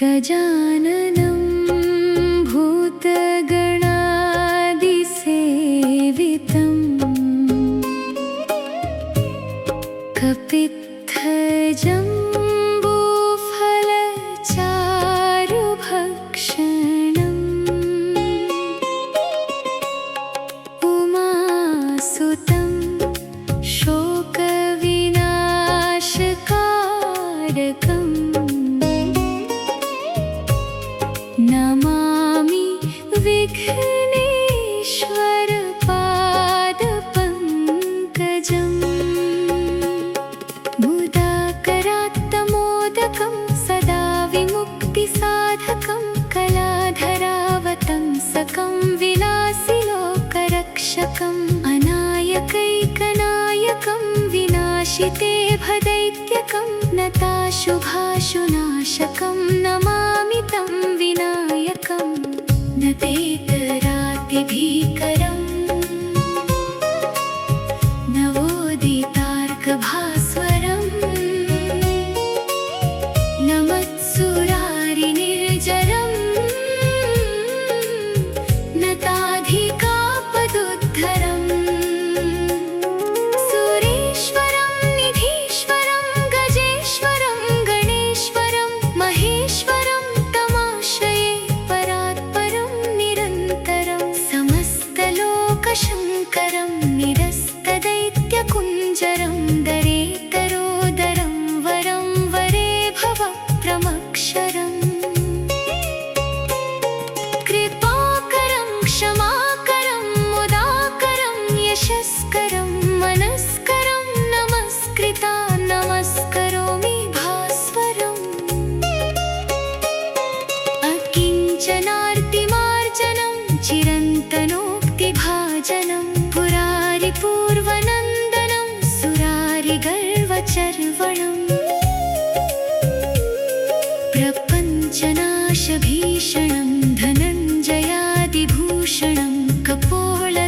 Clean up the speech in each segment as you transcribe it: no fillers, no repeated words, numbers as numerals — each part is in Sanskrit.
गजाननं भूतगणादिसेवितं कपित्थजम्बूफलचारुभक्षणम् उमासुतं शोकविनाशकारकम् नमामि विघ्नेश्वरपादपङ्कजम् मुदाकरात्तमोदकं सदा विमुक्तिसाधकं कलाधरावतंसकं विलासिलोकरक्षकम् अनायकैकनायकं विनाशिते भदैत्यकं नताशुभाशुनाशकं नमामि तं विनायकं नतेतरातिभीकरम् नवोदितार्कभास्वरम् नमत्सुरारिनिर्जरम् नताधिकापदुद्धरम् सुरेश्वरं निधीश्वरं गजेश्वरं गणेश्वरं महेश्वरं तमाश्रये परात्परं निरन्तरं समस्तलोकशङ्करं निरस्तदैत्यकुञ्जरं दरेतरोदरं वरं वरे भवप्रमक्षरम् कृपाकरं क्षमाकरं मुदाकरं यशस्करं मनस्करं नमस्कृता नमस्करोमि भास्वरम् अकिञ्चनार्तिमार्जनं चिरन्तनोक्तिभाजनं पुरारिपूर्वनन्दनं सुरारिगर्वचर्वणम् प्रपञ्चनाशभीषणं धनञ्जयादिभूषणं कपोलदानवारणं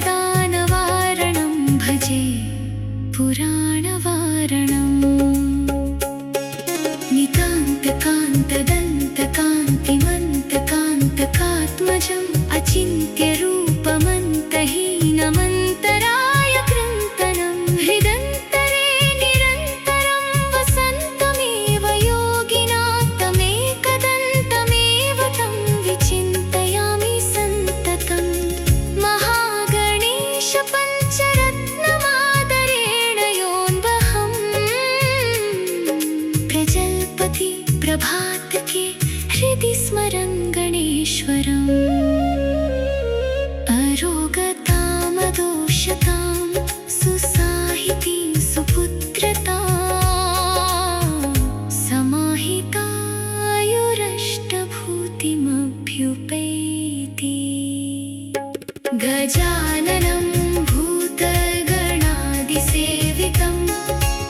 भजे पुराणवारणम् नितान्तकान्तदन्तकान्तिमन्तकान्तकात्मजम् अचिन्त्यरूपमन्तहीनमन्तराय कृन्तनं हृदन्तरे निरन्तरं वसन्तमेव योगिनां तमेकदन्तमेव तं विचिन्तयामि सन्ततं महागणेश पञ्चरत्नमादरेण योऽन्वहम् प्रजल्पति प्रभातके हृदि स्मरन् गणेश्वरम् अरोगतामदोषतां सुसाहितीं सुपुत्रतां समाहितायुरष्टभूतिमभ्युपैति गजाननं भूतगणादिसेवितं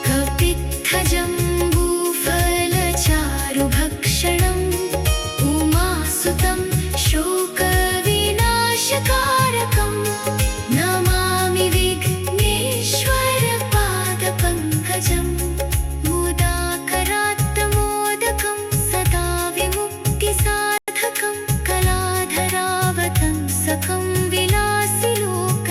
कपित्थजम्बूफलचारुभक्षणम् उमासुतं शोकविनाशकारकम् नमामि विघ्नेश्वरपादपङ्कजम् मुदाकरात्तमोदकं सदा विमुक्तिसाधकं कलाधरावतंसकं विलासिलोक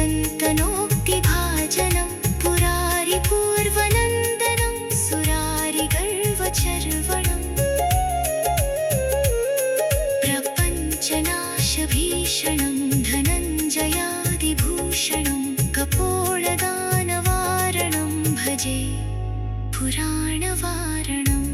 चिरन्तनोक्तिभाजनं पुरारिपूर्वनन्दनं सुरारिगर्वचर्वणम् प्रपञ्चनाशभीषणं धनञ्जयादिभूषणं कपोलदानवारणं भजे पुराणवारणम्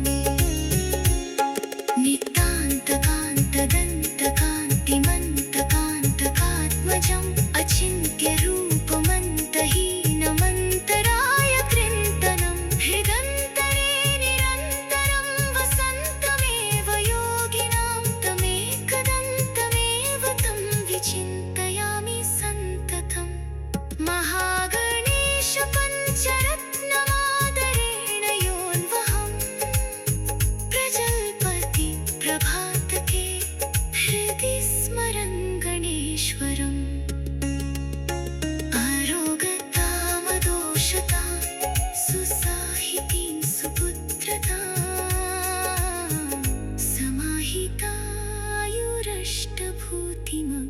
नितान्तकान्तदन्तकान्तिमन्तकान्तकात्मजम् अचिन्त्यरूपमन्तहीनमन्तराय कृन्तनं हृदन्तरे निरन्तरं वसन्तमेव योगिनां तमेकदन्तमेव तं विचिन्तयामि सन्ततम् महागणेश पञ्चरत्नमादरेण योऽन्वहम् प्रजल्पति प्रभातके हृदि स्मरन् गणेश्वरम् आरोगतामदोषतां सुसाहितीं सुपुत्रतां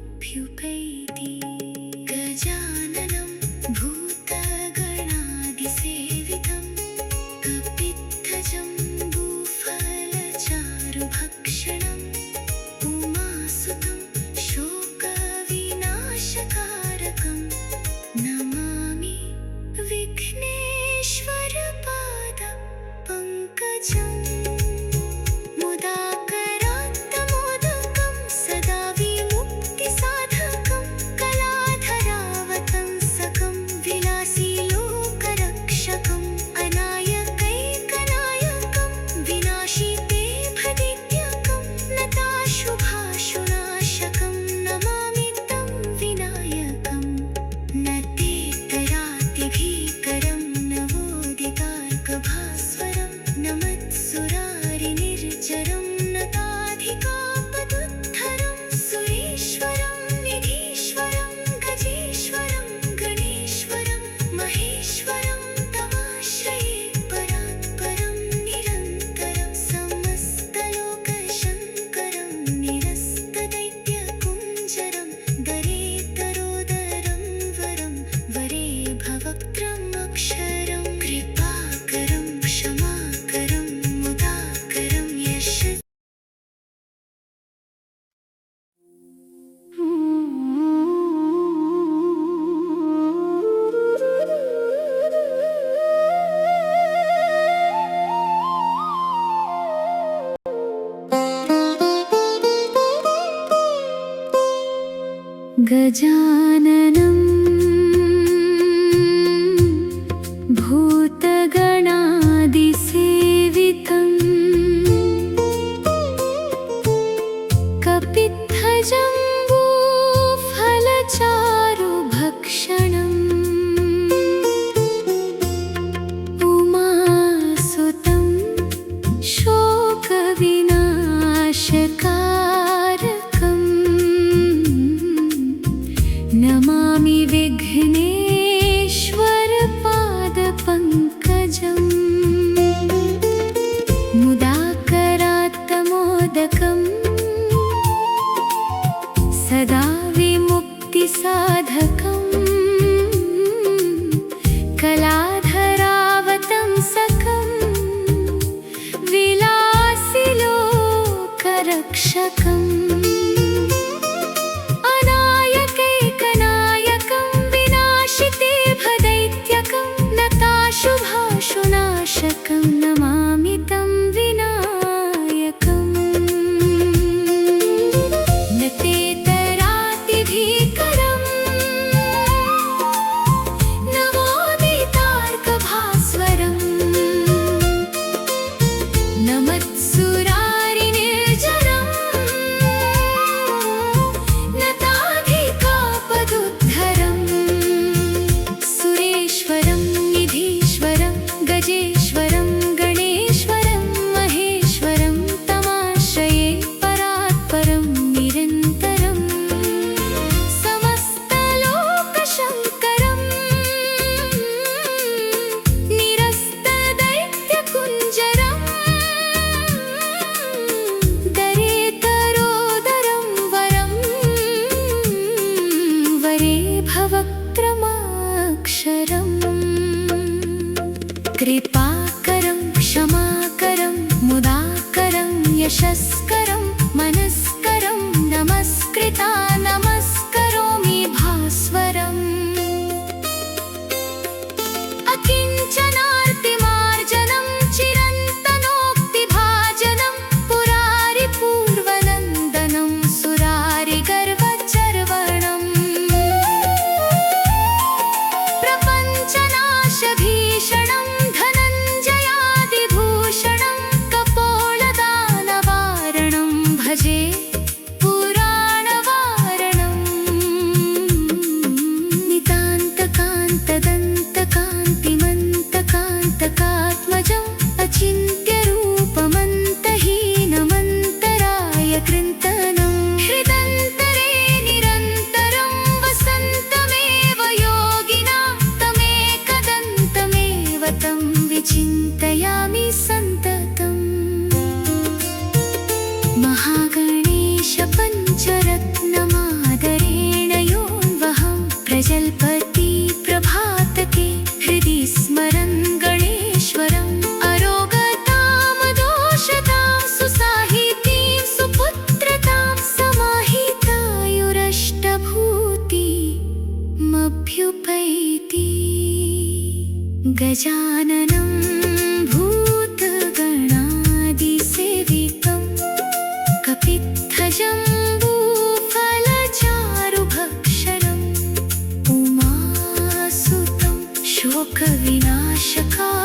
समाहितायुरष्टभूतिमभ्युपैति गजाननं भूतगणादिसेवितं कपित्थजम्बूफलचारुभक्षणम् उमासुतं शोकविनाशकारकं नमामि विघ्नेश्वरपादपङ्कजम् मुदाकरात्तमोदकं सदा विमुक्तिसाधकं कलाधरावतंसकं विलासीलोकरक्षकम् अनायकैकनायकं विनाशिते भदित्यकं नताशुभाशुनाशकं नमामि तं विनायकम् न तेतरातिभीकरं नवोदितार्कभास्वरं नमत्सुरारिनिर्जरं नताधिकापदुद्धरं सुरेश्वरं निधीश्वरं गजेश्वरं गणेश्वरं महेश्वरं तमाश्रये परात्परं निरन्तरं समस्तलोकशङ्करं निरस्तदैत्यकुञ्जरं दरेतरोदरं वरं वरे भवक्त्रम् अक्षरं कृपाकरं क्षमाकरं मुदाकरं यश गजाननं भूतगणादिसेवितं कपित्थजम्बूफलचारुभक्षणम् उमासुतं शोकविनाशकारकम् परमक्षरम् कृपाकरं क्षमाकरं मुदाकरं यशस्करं मनस्करं नमस्कृता नमस्करोमि भास्वरम् अकिञ्चनार्तिमार्जनं चिरन्तनोक्तिभाजनं पुरारिपूर्वनन्दनं सुरारिगर्वचर्वणम् प्रपञ्चनाशभीषणं धनञ्जयादिभूषणं कपोलदानवारणं भजे पुराणवारणम् नितान्तकान्तदन्तकान्तिमन्तकान्तकात्मजम् अचिन्त्यरूपमन्तहीनमन्तराय कृन्तनं हृदन्तरे निरन्तरं वसन्तमेव योगिनां तमेकदन्तमेव तं विचिन्तयामि सन्ततम् महागणेश पञ्चरत्नमादरेण योऽन्वहं प्रजल्पति प्रभातके हृदि स्मरन् गणेश्वरम् अरोगतामदोषतां सुसाहितीं सुपुत्रतां समाहितायुरष्टभूतिमभ्युपैति गजाननं भूतगणादिसेवितं कपित्थजम्बूफलचारुभक्षणम् उमासुतं शोकविनाशकारणम्